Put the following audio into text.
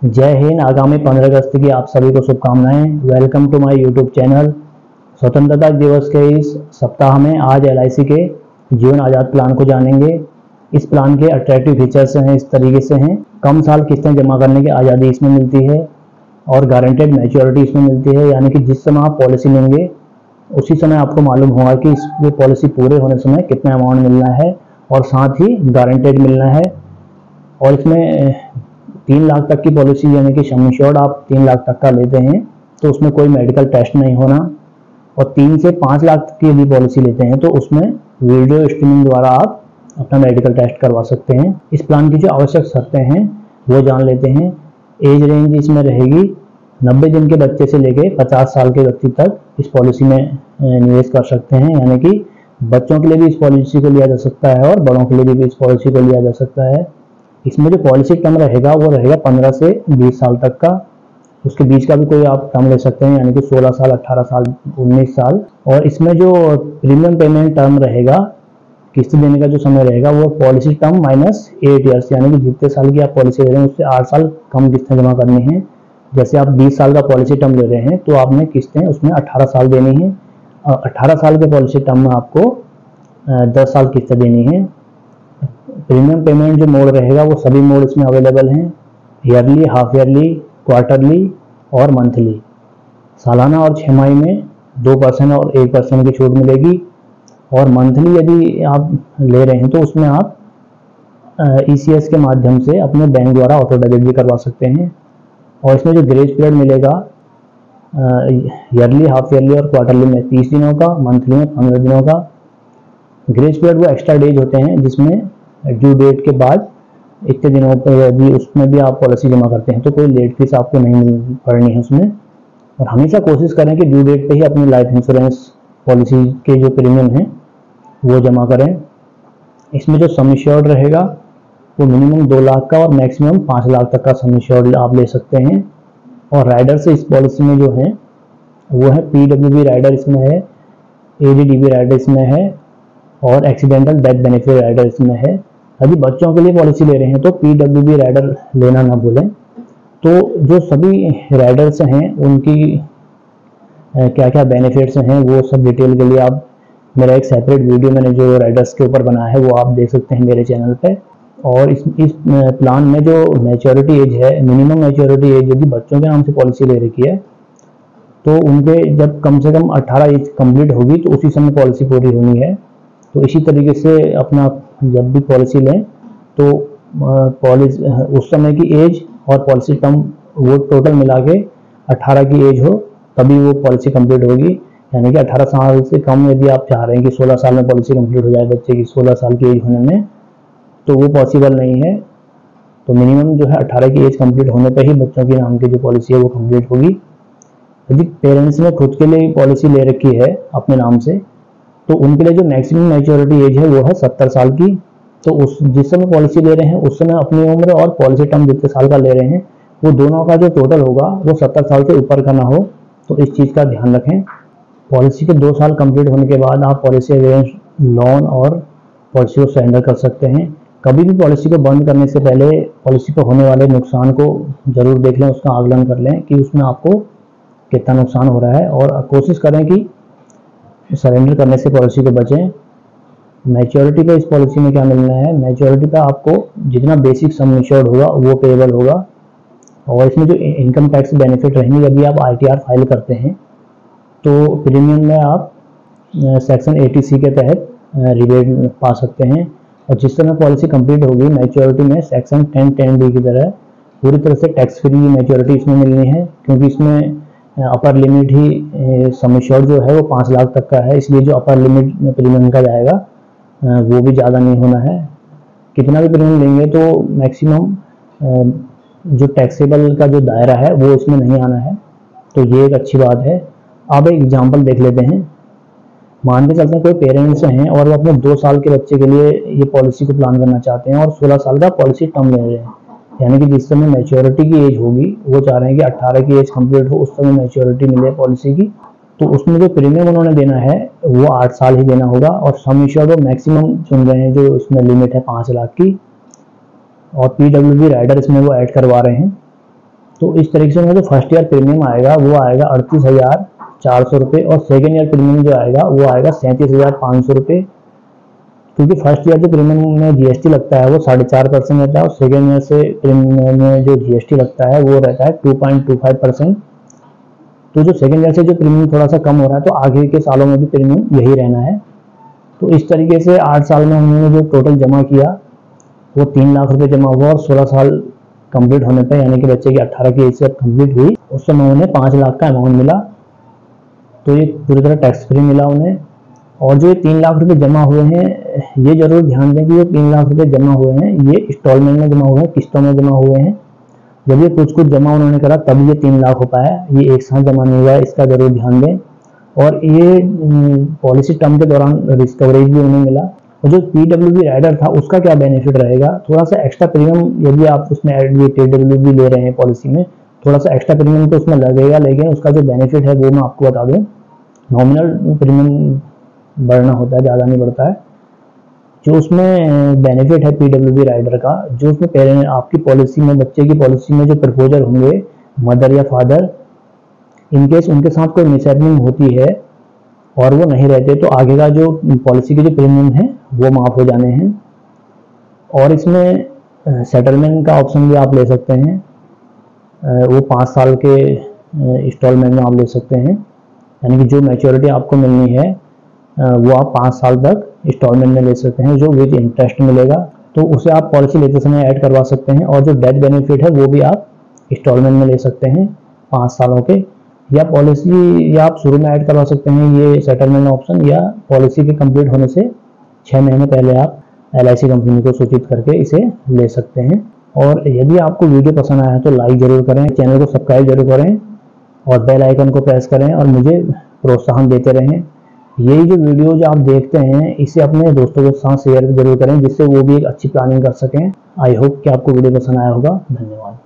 जय हिंद। आगामी 15 अगस्त की आप सभी को शुभकामनाएं। Welcome to my YouTube channel. स्वतंत्रता दिवस के इस सप्ताह में आज LIC के जीवन आज़ाद प्लान को जानेंगे। इस प्लान के अट्रैक्टिव फीचर्स हैं इस तरीके से हैं। कम साल किस्तें जमा करने की आज़ादी इसमें मिलती है और गारंटेड मैच्योरिटी इसमें मिलती है, यानी कि जिस समय आप पॉलिसी लेंगे उसी समय आपको मालूम होगा कि इस पॉलिसी पूरे होने समय कितना अमाउंट मिलना है और साथ ही गारंटेड मिलना है। और इसमें 3 लाख तक की पॉलिसी, यानी कि सम इंश्योर्ड आप 3 लाख तक का लेते हैं तो उसमें कोई मेडिकल टेस्ट नहीं होना, और 3 से 5 लाख की यदि पॉलिसी लेते हैं तो उसमें वीडियो स्ट्रीमिंग द्वारा आप अपना मेडिकल टेस्ट करवा सकते हैं। इस प्लान की जो आवश्यक शर्तें हैं वो जान लेते हैं। एज रेंज इसमें रहेगी 90 दिन के बच्चे से लेके 50 साल के व्यक्ति तक इस पॉलिसी में निवेश कर सकते हैं, यानी कि बच्चों के लिए भी इस पॉलिसी को लिया जा सकता है और बड़ों के लिए भी इस पॉलिसी को लिया जा सकता है। इसमें जो पॉलिसी टर्म रहेगा वो रहेगा 15 से 20 साल तक का। उसके बीच का भी कोई आप टर्म ले सकते हैं, यानी कि 16 साल, 18 साल, 19 साल। और इसमें जो प्रीमियम पेमेंट टर्म रहेगा, किस्त देने का जो समय रहेगा, वो पॉलिसी टर्म -8 ईयर्स, यानी कि जितने साल की आप पॉलिसी ले रहे हैं उससे 8 साल कम किस्तें जमा करनी है। जैसे आप 20 साल का पॉलिसी टर्म ले रहे हैं तो आपने किस्तें उसमें 18 साल देनी है। 18 साल के पॉलिसी टर्म में आपको 10 साल किस्तें देनी है। प्रीमियम पेमेंट जो मोड रहेगा वो सभी मोड इसमें अवेलेबल हैं, ईयरली, हाफ ईयरली, क्वार्टरली और मंथली। सालाना और छमाही में 2% और 1% की छूट मिलेगी। और मंथली यदि आप ले रहे हैं तो उसमें आप ECS के माध्यम से अपने बैंक द्वारा ऑटो डेबिट भी करवा सकते हैं। और इसमें जो ग्रेस पीरियड मिलेगा ईयरली, हाफ ईयरली और क्वार्टरली में 30 दिनों का, मंथली में 15 दिनों का। ग्रेस पीरियड वो एक्स्ट्रा डेज होते हैं जिसमें ड्यू डेट के बाद इतने दिनों पर यदि उसमें भी आप पॉलिसी जमा करते हैं तो कोई लेट फीस आपको नहीं पड़नी है उसमें। और हमेशा कोशिश करें कि ड्यू डेट पे ही अपनी लाइफ इंश्योरेंस पॉलिसी के जो प्रीमियम हैं वो जमा करें। इसमें जो सम इंश्योर्ड रहेगा वो मिनिमम 2 लाख का और मैक्सिमम 5 लाख तक का सम इंश्योर्ड आप ले सकते हैं। और राइडर से इस पॉलिसी में जो है वो है PWB राइडर इसमें है, ADDB राइडर इसमें है और एक्सीडेंटल डेथ बेनिफिट राइडर इसमें है। यदि बच्चों के लिए पॉलिसी ले रहे हैं तो PWB राइडर लेना ना भूलें। तो जो सभी राइडर्स हैं उनकी क्या क्या बेनिफिट्स हैं वो सब डिटेल के लिए आप मेरा एक सेपरेट वीडियो मैंने जो राइडर्स के ऊपर बनाया है वो आप देख सकते हैं मेरे चैनल पे। और इस प्लान में जो मैच्योरिटी एज है, मिनिमम मैच्योरिटी एज यदि बच्चों के नाम से पॉलिसी ले रखी है तो उनके जब कम से कम 18 एज कंप्लीट होगी तो उसी समय पॉलिसी पूरी होनी है। तो इसी तरीके से अपना जब भी पॉलिसी लें तो पॉलिसी उस समय की एज और पॉलिसी टर्म वो टोटल मिला के 18 की एज हो तभी वो पॉलिसी कंप्लीट होगी। यानी कि 18 साल से कम यदि आप चाह रहे हैं कि 16 साल में पॉलिसी कंप्लीट हो जाए बच्चे की 16 साल की एज होने में, तो वो पॉसिबल नहीं है। तो मिनिमम जो है 18 की एज कंप्लीट होने पर ही बच्चों के नाम की जो पॉलिसी है वो कंप्लीट होगी। यदि पेरेंट्स ने खुद के लिए पॉलिसी ले रखी है अपने नाम से तो उनके लिए जो मैक्सिमम मैच्योरिटी एज है वो है 70 साल की। तो उस जिस समय पॉलिसी ले रहे हैं उस समय अपनी उम्र और पॉलिसी टर्म जितने साल का ले रहे हैं वो दोनों का जो टोटल होगा वो 70 साल से ऊपर का ना हो, तो इस चीज़ का ध्यान रखें। पॉलिसी के 2 साल कंप्लीट होने के बाद आप पॉलिसी अगेंस्ट लोन और पॉलिसी को सरेंडर कर सकते हैं। कभी भी पॉलिसी को बंद करने से पहले पॉलिसी को होने वाले नुकसान को जरूर देख लें, उसका आकलन कर लें कि उसमें आपको कितना नुकसान हो रहा है और कोशिश करें कि सरेंडर करने से पॉलिसी को बचें। मैच्योरिटी पे इस पॉलिसी में क्या मिलना है, मैच्योरिटी पे आपको जितना बेसिक सम इंश्योर्ड होगा वो पेएबल होगा। और इसमें जो इनकम टैक्स बेनिफिट रहेंगे, यदि आप ITR फाइल करते हैं तो प्रीमियम में आप सेक्शन 80C के तहत रिबेट पा सकते हैं। और जिस समय पॉलिसी कंप्लीट होगी मैच्योरिटी में सेक्शन 10(10)D की तरह पूरी तरह से टैक्स फ्री मैच्योरिटी इसमें मिलनी है, क्योंकि इसमें अपर लिमिट ही सम इंश्योर्ड जो है वो 5 लाख तक का है, इसलिए जो अपर लिमिट प्रीमियम का जाएगा वो भी ज़्यादा नहीं होना है। कितना भी प्रीमियम लेंगे तो मैक्सिमम जो टैक्सेबल का जो दायरा है वो इसमें नहीं आना है, तो ये एक अच्छी बात है। अब एक एग्जांपल देख लेते हैं। मान के चलते हैं कोई पेरेंट्स हैं और वो अपने 2 साल के बच्चे के लिए ये पॉलिसी को प्लान करना चाहते हैं और 16 साल का पॉलिसी टर्म ले रहे हैं, यानी कि जिस समय मैच्योरिटी की एज होगी वो चाह रहे हैं कि 18 की एज कंप्लीट हो उस समय मैच्योरिटी मिले पॉलिसी की। तो उसमें जो प्रीमियम उन्होंने देना है वो 8 साल ही देना होगा। और सम इंश्योर्ड वो मैक्सिमम चुन रहे हैं जो इसमें लिमिट है 5 लाख की। और PWB राइडर इसमें वो ऐड करवा रहे हैं। तो इस तरीके से उनका जो फर्स्ट ईयर प्रीमियम आएगा वो आएगा 38,400 रुपये, और सेकेंड ईयर प्रीमियम जो आएगा वो आएगा 37,500 रुपये। क्योंकि फर्स्ट ईयर जो प्रीमियम में जीएसटी लगता है वो 4.5% रहता है, और सेकेंड ईयर से प्रीमियम में जो जीएसटी लगता है वो रहता है 2.25%। तो जो सेकेंड ईयर से जो प्रीमियम थोड़ा सा कम हो रहा है, तो आगे के सालों में भी प्रीमियम यही रहना है। तो इस तरीके से 8 साल में उन्होंने जो टोटल जमा किया वो 3 लाख रुपए जमा हुआ, और 16 साल कंप्लीट होने पर, यानी कि बच्चे की 18 की एज से कंप्लीट हुई, उस समय उन्हें 5 लाख का अमाउंट मिला। तो ये पूरी तरह टैक्स फ्री मिला उन्हें। और जो ये 3 लाख रुपए जमा हुए हैं, ये जरूर ध्यान दें कि ये 3 लाख रुपए जमा हुए हैं ये इंस्टॉलमेंट में जमा हुए हैं, किस्तों में जमा हुए हैं। जब ये कुछ कुछ जमा उन्होंने करा तब ये 3 लाख हो पाया, ये एक साथ जमा नहीं हुआ है, इसका जरूर ध्यान दें। और ये पॉलिसी टर्म के दौरान रिस्क कवरेज भी उन्हें मिला। और जो पीडब्ल्यूबी राइडर था उसका क्या बेनिफिट रहेगा, थोड़ा सा एक्स्ट्रा प्रीमियम यदि आप उसमें पीडब्ल्यूबी ले रहे हैं पॉलिसी में, थोड़ा सा एक्स्ट्रा प्रीमियम तो उसमें लगेगा, लेकिन उसका जो बेनिफिट है वो मैं आपको बता दूं, नॉमिनल प्रीमियम बढ़ना होता है, ज़्यादा नहीं बढ़ता है। जो उसमें बेनिफिट है पीडब्ल्यूबी राइडर का, जो उसमें पेरेंट आपकी पॉलिसी में, बच्चे की पॉलिसी में जो प्रपोजर होंगे, मदर या फादर, इनकेस उनके साथ कोई मिसहैपनिंग होती है और वो नहीं रहते, तो आगे का जो पॉलिसी के जो प्रीमियम है वो माफ़ हो जाने हैं। और इसमें सेटलमेंट का ऑप्शन भी आप ले सकते हैं, वो 5 साल के इंस्टॉलमेंट में आप ले सकते हैं, यानी कि जो मैच्योरिटी आपको मिलनी है वो आप 5 साल तक इंस्टॉलमेंट में ले सकते हैं, जो विद इंटरेस्ट मिलेगा। तो उसे आप पॉलिसी लेते समय ऐड करवा सकते हैं। और जो डेथ बेनिफिट है वो भी आप इंस्टॉलमेंट में ले सकते हैं 5 सालों के, या पॉलिसी या आप शुरू में ऐड करवा सकते हैं ये सेटलमेंट ऑप्शन, या पॉलिसी के कंप्लीट होने से 6 महीने पहले आप LIC कंपनी को सूचित करके इसे ले सकते हैं। और यदि आपको वीडियो पसंद आया तो लाइक जरूर करें, चैनल को सब्सक्राइब जरूर करें और बेल आइकन को प्रेस करें और मुझे प्रोत्साहन देते रहें। यही जो वीडियो जो आप देखते हैं इसे अपने दोस्तों के साथ शेयर जरूर करें, जिससे वो भी एक अच्छी प्लानिंग कर सकें। आई होप कि आपको वीडियो पसंद आया होगा। धन्यवाद।